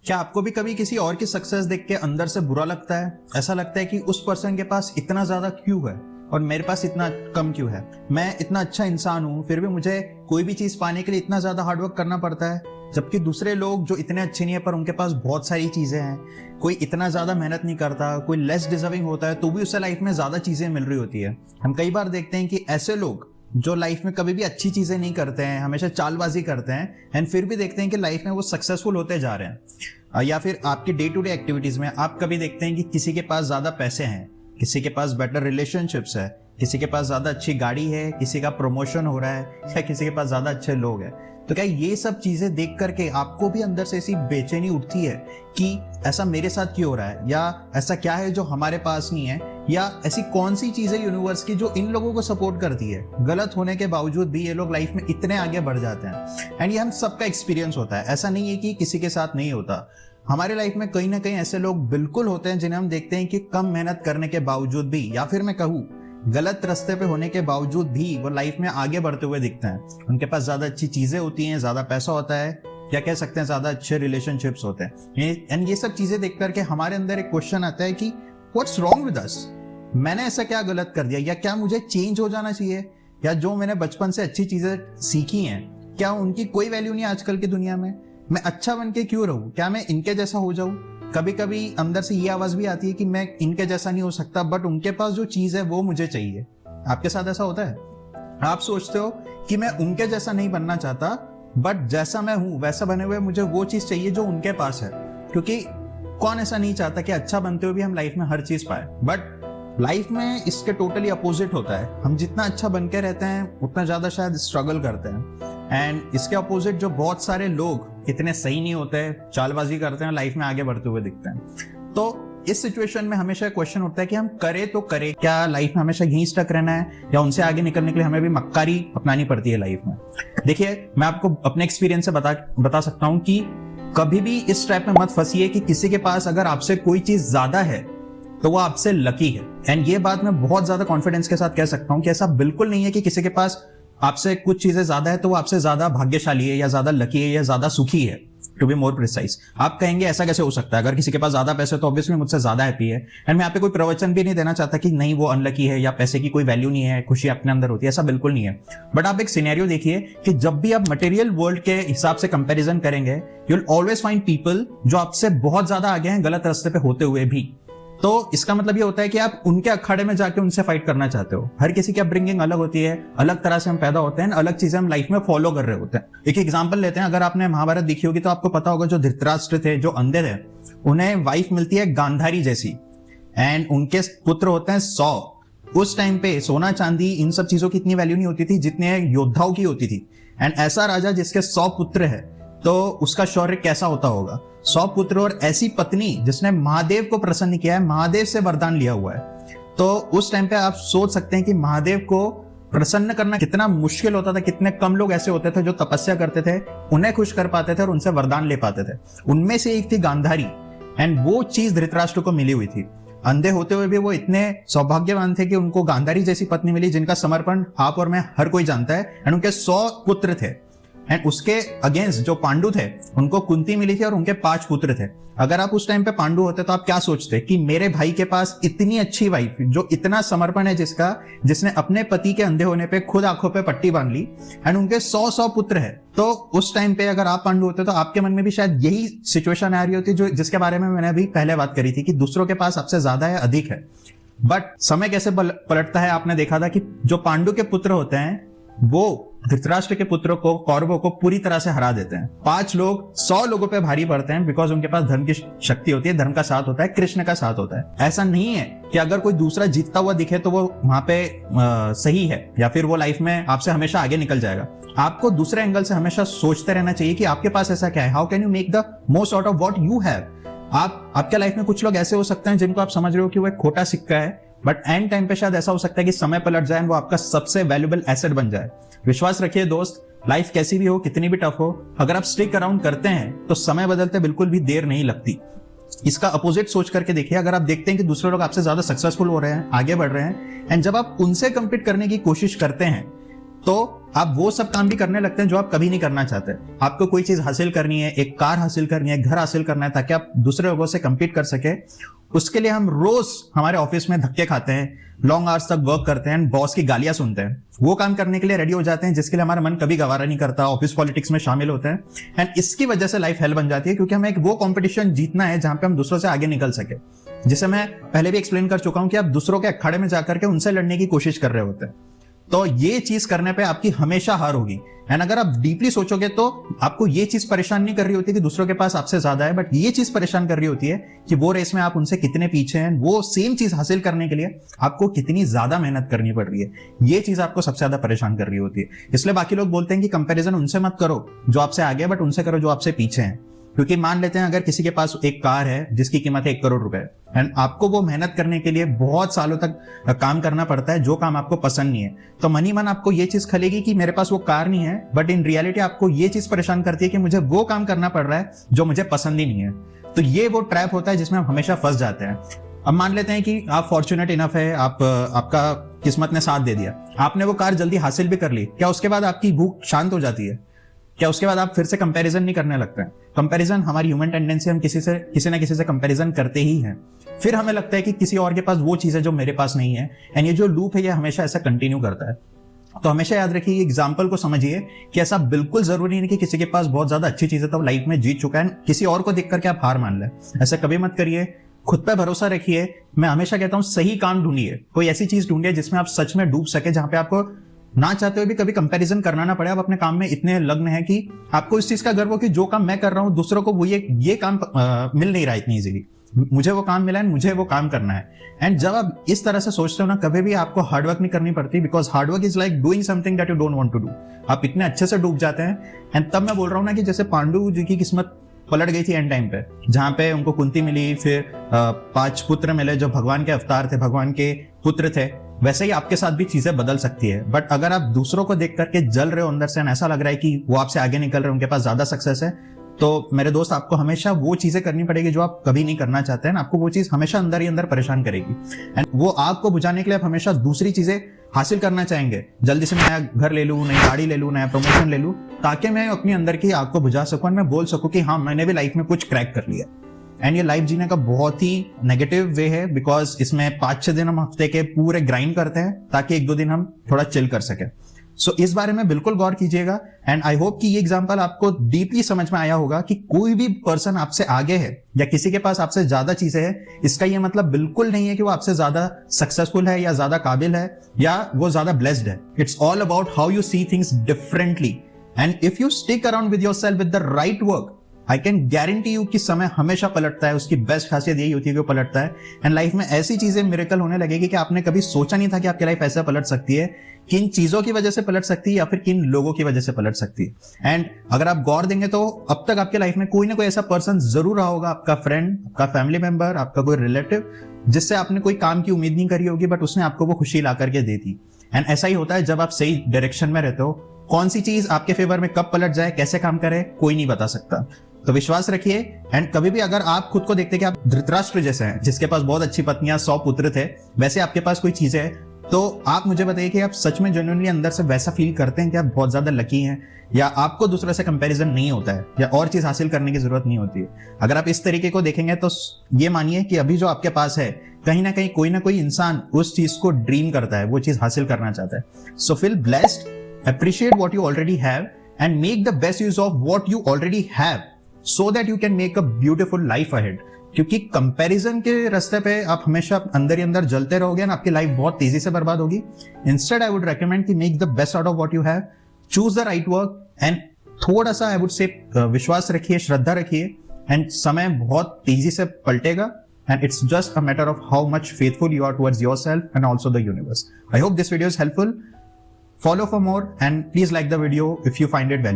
क्या आपको भी कभी किसी और की सक्सेस देख के अंदर से बुरा लगता है? ऐसा लगता है कि उस पर्सन के पास इतना ज्यादा क्यों है और मेरे पास इतना कम क्यों है? मैं इतना अच्छा इंसान हूं, फिर भी मुझे कोई भी चीज पाने के लिए इतना ज्यादा हार्डवर्क करना पड़ता है, जबकि दूसरे लोग जो इतने अच्छे नहीं है पर उनके पास बहुत सारी चीजें हैं, कोई इतना ज्यादा मेहनत नहीं करता, कोई लेस डिजर्विंग होता है तो भी उससे लाइफ में ज्यादा चीजें मिल रही होती है। हम कई बार देखते हैं कि ऐसे लोग जो लाइफ में कभी भी अच्छी चीजें नहीं करते हैं, हमेशा चालबाजी करते हैं, एंड फिर भी देखते हैं कि लाइफ में वो सक्सेसफुल होते जा रहे हैं। या फिर आपकी डे टू डे एक्टिविटीज में आप कभी देखते हैं कि किसी के पास ज्यादा पैसे हैं, किसी के पास बेटर रिलेशनशिप्स है, किसी के पास ज्यादा अच्छी गाड़ी है, किसी का प्रमोशन हो रहा है, या किसी के पास ज्यादा अच्छे लोग हैं। तो क्या ये सब चीजें देख करके आपको भी अंदर से ऐसी बेचैनी उठती है कि ऐसा मेरे साथ क्यों हो रहा है, या ऐसा क्या है जो हमारे पास नहीं है, या ऐसी कौन सी चीजें यूनिवर्स की जो इन लोगों को सपोर्ट करती है? गलत होने के बावजूद भी ये लोग लाइफ में इतने आगे बढ़ जाते हैं। एंड ये हम सबका एक्सपीरियंस होता है, ऐसा नहीं है कि किसी के साथ नहीं होता। हमारे लाइफ में कहीं ना कहीं ऐसे लोग बिल्कुल होते हैं जिन्हें हम देखते हैं कि कम मेहनत करने के बावजूद भी, या फिर मैं कहूँ गलत रास्ते पे होने के बावजूद भी, वो लाइफ में आगे बढ़ते हुए दिखते हैं। उनके पास ज्यादा अच्छी चीजें होती हैं, ज्यादा पैसा होता है, या कह सकते हैं ज्यादा अच्छे रिलेशनशिप्स होते हैं। एंड ये सब चीजें देख करके हमारे अंदर एक क्वेश्चन आता है कि व्हाट्स रॉन्ग विद अस? मैंने ऐसा क्या गलत कर दिया, या क्या मुझे चेंज हो जाना चाहिए, या जो मैंने बचपन से अच्छी चीजें सीखी हैं क्या उनकी कोई वैल्यू नहीं आजकल की दुनिया में? मैं अच्छा बन के क्यों रहूं? क्या मैं इनके जैसा हो जाऊं? कभी कभी अंदर से ये आवाज भी आती है कि मैं इनके जैसा नहीं हो सकता, बट उनके पास जो चीज है वो मुझे चाहिए। आपके साथ ऐसा होता है? आप सोचते हो कि मैं उनके जैसा नहीं बनना चाहता, बट जैसा मैं हूं वैसा बने हुए मुझे वो चीज चाहिए जो उनके पास है। क्योंकि कौन ऐसा नहीं चाहता कि अच्छा बनते हुए भी हम लाइफ में हर चीज पाए? बट लाइफ में इसके टोटली अपोजिट होता है। हम जितना अच्छा बन के रहते हैं उतना ज्यादा शायद स्ट्रगल करते हैं। एंड इसके अपोजिट जो बहुत सारे लोग इतने सही नहीं होते, चालबाजी करते हैं, लाइफ में आगे बढ़ते हुए दिखते हैं। तो इस सिचुएशन में हमेशा क्वेश्चन उठता है कि हम करें तो करें क्या? लाइफ में हमेशा यहीं स्टक रहना है, या उनसे आगे निकलने के लिए हमें भी मक्कारी अपनानी पड़ती है लाइफ में? देखिए, मैं आपको अपने एक्सपीरियंस से बता सकता हूं कि कभी भी इस ट्रैप में मत फंसिए कि किसी के पास अगर आपसे कोई चीज ज्यादा है तो वो आपसे लकी है। एंड ये बात मैं बहुत ज्यादा कॉन्फिडेंस के साथ कह सकता हूं कि ऐसा बिल्कुल नहीं है कि किसी के पास आपसे कुछ चीजें ज्यादा है तो वो आपसे ज्यादा भाग्यशाली है, या ज्यादा लकी है, या ज्यादा सुखी है। टू बी मोर प्रिसाइज, आप कहेंगे ऐसा कैसे हो सकता है? अगर किसी के पास ज्यादा पैसे तो ऑब्वियसली मुझसे ज्यादा हैप्पी है। एंड मैं यहाँ पे कोई प्रवचन भी नहीं देना चाहता कि नहीं वो अनलकी है, या पैसे की कोई वैल्यू नहीं है, खुशी अपने अंदर होती है, ऐसा बिल्कुल नहीं है। बट आप एक सिनेरियो देखिए कि जब भी आप मटेरियल वर्ल्ड के हिसाब से कंपेरिजन करेंगे, you will always find people जो आपसे बहुत ज्यादा आगे हैं गलत रास्ते पे होते हुए भी। तो इसका मतलब ये होता है कि आप उनके अखाड़े में जाके उनसे फाइट करना चाहते हो। हर किसी की अपब्रिंगिंग अलग होती है, अलग तरह से हम पैदा होते हैं, अलग चीजें हम लाइफ में फॉलो कर रहे होते हैं। एक एग्जांपल लेते हैं, अगर आपने महाभारत देखी होगी तो आपको पता होगा जो धृतराष्ट्र थे, जो अंधे थे, उन्हें वाइफ मिलती है गांधारी जैसी, एंड उनके पुत्र होते हैं 100। उस टाइम पे सोना चांदी इन सब चीजों की इतनी वैल्यू नहीं होती थी जितने योद्धाओं की होती थी। एंड ऐसा राजा जिसके 100 पुत्र है तो उसका शौर्य कैसा होता होगा? 100 पुत्र और ऐसी पत्नी जिसने महादेव को प्रसन्न किया है, महादेव से वरदान लिया हुआ है। तो उस टाइम पे आप सोच सकते हैं कि महादेव को प्रसन्न करना कितना मुश्किल होता था। कितने कम लोग ऐसे होते थे जो तपस्या करते थे, उन्हें खुश कर पाते थे और उनसे वरदान ले पाते थे। उनमें से एक थी गांधारी, एंड वो चीज धृतराष्ट्र को मिली हुई थी। अंधे होते हुए भी वो इतने सौभाग्यवान थे कि उनको गांधारी जैसी पत्नी मिली जिनका समर्पण आप और मैं हर कोई जानता है। एंड उनके 100 पुत्र थे, एंड उसके अगेंस्ट जो पांडु थे उनको कुंती मिली थी और उनके 5 पुत्र थे। अगर आप उस टाइम पे पांडु होते तो आप क्या सोचते कि मेरे भाई के पास इतनी अच्छी वाइफ, जो इतना समर्पण है, जिसने अपने पति के अंधे होने पे खुद आंखों पे पट्टी बांध ली, एंड उनके 100 पुत्र है। तो उस टाइम पे अगर आप पांडु होते तो आपके मन में भी शायद यही सिचुएशन आ रही होती जो जिसके बारे में मैंने अभी पहले बात करी थी कि दूसरों के पास आपसे ज्यादा है, अधिक है। बट समय कैसे पलटता है, आपने देखा था कि जो पांडु के पुत्र होते हैं वो धृतराष्ट्र के पुत्रों को, कौरवों को पूरी तरह से हरा देते हैं। 5 लोग 100 लोगों पे भारी पड़ते हैं बिकॉज उनके पास धर्म की शक्ति होती है, धर्म का साथ होता है, कृष्ण का साथ होता है। ऐसा नहीं है कि अगर कोई दूसरा जीतता हुआ दिखे तो वो वहां पे सही है, या फिर वो लाइफ में आपसे हमेशा आगे निकल जाएगा। आपको दूसरे एंगल से हमेशा सोचते रहना चाहिए कि आपके पास ऐसा क्या है, how can you make the most out of what you have. आपके लाइफ में कुछ लोग ऐसे हो सकते हैं जिनको आप समझ रहे हो कि वो एक खोटा सिक्का है, बट एंड टाइम पे शायद ऐसा हो सकता है कि समय पलट जाए, वो आपका सबसे वैल्यूएबल एसेट बन जाए। विश्वास रखिए दोस्त, लाइफ कैसी भी हो, कितनी भी टफ हो, अगर आप स्टिक अराउंड करते हैं तो समय बदलते बिल्कुल भी देर नहीं लगती। इसका अपोजिट सोच करके देखिए, अगर आप देखते हैं कि दूसरे लोग आपसे ज्यादा सक्सेसफुल हो रहे हैं, आगे बढ़ रहे हैं, एंड जब आप उनसे कम्पीट करने की कोशिश करते हैं तो आप वो सब काम भी करने लगते हैं जो आप कभी नहीं करना चाहते। आपको कोई चीज हासिल करनी है, एक कार हासिल करनी है, घर हासिल करना है, ताकि आप दूसरे लोगों से compete कर सके। उसके लिए हम रोज हमारे ऑफिस में धक्के खाते हैं, लॉन्ग आवर्स तक वर्क करते हैं, बॉस की गालियां सुनते हैं, वो काम करने के लिए रेडी हो जाते हैं जिसके लिए हमारा मन कभी गवारा नहीं करता, ऑफिस पॉलिटिक्स में शामिल होते हैं। एंड इसकी वजह से लाइफ हेल बन जाती है, क्योंकि हमें एक वो कंपटीशन जीतना है जहां पे हम दूसरों से आगे निकल सके। जिसे मैं पहले भी एक्सप्लेन कर चुका हूं कि आप दूसरों के अखाड़े में जाकर के उनसे लड़ने की कोशिश कर रहे होते हैं, तो ये चीज करने पे आपकी हमेशा हार होगी। एंड अगर आप डीपली सोचोगे तो आपको ये चीज परेशान नहीं कर रही होती कि दूसरों के पास आपसे ज्यादा है, बट ये चीज परेशान कर रही होती है कि वो रेस में आप उनसे कितने पीछे हैं, वो सेम चीज हासिल करने के लिए आपको कितनी ज्यादा मेहनत करनी पड़ रही है। ये चीज आपको सबसे ज्यादा परेशान कर रही होती है। इसलिए बाकी लोग बोलते हैं कि कंपैरिजन उनसे मत करो जो आपसे आगे है, बट उनसे करो जो आपसे पीछे हैं। क्योंकि मान लेते हैं अगर किसी के पास एक कार है जिसकी कीमत है 1 करोड़ रुपए, एंड आपको वो मेहनत करने के लिए बहुत सालों तक काम करना पड़ता है जो काम आपको पसंद नहीं है, तो मन ही मन आपको ये चीज खलेगी कि मेरे पास वो कार नहीं है, बट इन रियलिटी आपको ये चीज परेशान करती है कि मुझे वो काम करना पड़ रहा है जो मुझे पसंद ही नहीं है। तो ये वो ट्रैप होता है जिसमें हम हमेशा फंस जाते हैं। अब मान लेते हैं कि आप फॉर्चुनेट इनफ है, आपका किस्मत ने साथ दे दिया, आपने वो कार जल्दी हासिल भी कर ली, क्या उसके बाद आपकी भूख शांत हो जाती है? क्या उसके बाद आप फिर से कंपैरिजन नहीं करने लगते हैं? कंपैरिजन हमारी ह्यूमन टेंडेंसी, हम किसी ना किसी से कंपैरिजन करते ही हैं। फिर हमें लगता है कि किसी और के पास वो चीज है जो मेरे पास नहीं है, एंड ये जो लूप है ये हमेशा ऐसा कंटिन्यू करता है। तो हमेशा याद रखिए, एग्जाम्पल को समझिए कि ऐसा बिल्कुल जरूरी नहीं कि किसी के पास बहुत ज्यादा अच्छी चीज है तो लाइफ में जीत चुका है, किसी और को देख करके आप हार मान लें। ऐसा कभी मत करिए, खुद पे भरोसा रखिए। मैं हमेशा कहता हूं सही काम ढूंढिए, कोई ऐसी चीज ढूंढिए जिसमें आप सच में डूब सके, जहां पे आपको ना चाहते हुए भी कभी कंपैरिजन करना ना पड़े। आप अपने काम में इतने लग्न है कि आपको इस चीज का गर्व हो कि जो काम मैं कर रहा हूं दूसरों को वो ये काम मिल नहीं रहा इतनी इजीली, मुझे वो काम मिला है, मुझे वो काम करना है। एंड जब आप इस तरह से सोचते हो ना, कभी भी आपको हार्डवर्क नहीं करनी पड़ती, because hard work is like doing something that you don't want to do. आप इतने अच्छे से डूब जाते हैं। एंड तब मैं बोल रहा हूं ना कि जैसे पांडु जी की किस्मत पलट गई थी एंड टाइम पे, जहां पे उनको कुंती मिली, फिर 5 पुत्र मिले जो भगवान के अवतार थे, भगवान के पुत्र थे, वैसे ही आपके साथ भी चीजें बदल सकती है। बट अगर आप दूसरों को देख करके जल रहे हो अंदर से, ऐसा लग रहा है कि वो आपसे आगे निकल रहे हैं, उनके पास ज्यादा सक्सेस है, तो मेरे दोस्त आपको हमेशा वो चीजें करनी पड़ेगी जो आप कभी नहीं करना चाहते हैं। आपको वो चीज हमेशा अंदर ही अंदर परेशान करेगी, एंड वो आग को बुझाने के लिए आप हमेशा दूसरी चीजें हासिल करना चाहेंगे। जल्दी से नया घर ले लूं, नई गाड़ी ले लूं, नया प्रमोशन ले लूं, ताकि मैं अपनी अंदर की आग को बुझा सकूं, मैं बोल सकूं कि हाँ मैंने भी लाइफ में कुछ क्रैक कर लिया। एंड ये लाइफ जीने का बहुत ही नेगेटिव वे है, बिकॉज इसमें 5-6 दिन हम हफ्ते के पूरे ग्राइंड करते हैं ताकि 1-2 दिन हम थोड़ा चिल कर सके। सो इस बारे में बिल्कुल गौर कीजिएगा। एंड आई होप कि ये एग्जांपल आपको डीपली समझ में आया होगा कि कोई भी पर्सन आपसे आगे है या किसी के पास आपसे ज्यादा चीजें हैं, इसका ये मतलब बिल्कुल नहीं है कि वो आपसे ज्यादा सक्सेसफुल है या ज्यादा काबिल है या वो ज्यादा ब्लेस्ड है। It's all about how you see things differently, and if you stick around with yourself with the right work, I can guarantee you कि समय हमेशा पलटता है। उसकी बेस्ट खासियत यही होती है कि वो पलटता है। एंड लाइफ में ऐसी चीजें मिरेकल होने लगेगी कि आपने कभी सोचा नहीं था कि आपकी लाइफ ऐसा पलट सकती है। किन चीजों की वजह से पलट सकती है या फिर किन लोगों की वजह से पलट सकती है। एंड अगर आप गौर देंगे तो अब तक आपके लाइफ में कोई ना कोई ऐसा पर्सन जरूर रहा होगा, आपका फ्रेंड, आपका फैमिली मेंबर, आपका कोई रिलेटिव, जिससे आपने कोई काम की उम्मीद नहीं करी होगी, बट उसने आपको वो खुशी ला करके दे दी। एंड ऐसा ही होता है जब आप सही डायरेक्शन में रहते हो। कौन सी चीज आपके फेवर में कब पलट जाए, कैसे काम करे, कोई नहीं बता सकता। तो विश्वास रखिए। एंड कभी भी अगर आप खुद को देखते हैं कि आप धृतराष्ट्र जैसे हैं, जिसके पास बहुत अच्छी पत्नियां, 100 पुत्र थे, वैसे आपके पास कोई चीज है, तो आप मुझे बताइए कि आप सच में जेन्युइनली अंदर से वैसा फील करते हैं कि आप बहुत ज्यादा लकी हैं, या आपको दूसरे से कंपैरिजन नहीं होता है, या और चीज हासिल करने की जरूरत नहीं होती है। अगर आप इस तरीके को देखेंगे तो ये मानिए कि अभी जो आपके पास है, कहीं ना कहीं कोई ना कोई इंसान उस चीज को ड्रीम करता है, वो चीज हासिल करना चाहता है। So feel blessed, appreciate what you already have and make the best use of what you already have so that you can make a beautiful life ahead। क्योंकि कंपैरिजन के रास्ते पे आप हमेशा अंदर ही अंदर जलते रहोगे ना, आपकी लाइफ बहुत तेजी से बर्बाद होगी। इंस्टेड आई वुड रेकमेंड कि make the best out of what you have, choose the right work, and थोड़ा सा आई वुड से विश्वास रखिए, श्रद्धा रखिए, एंड समय बहुत तेजी से पलटेगा। And it's just a matter of how much faithful you are towards yourself and also the universe. I hope this video is helpful. Follow for more and please like the video if you find it valuable.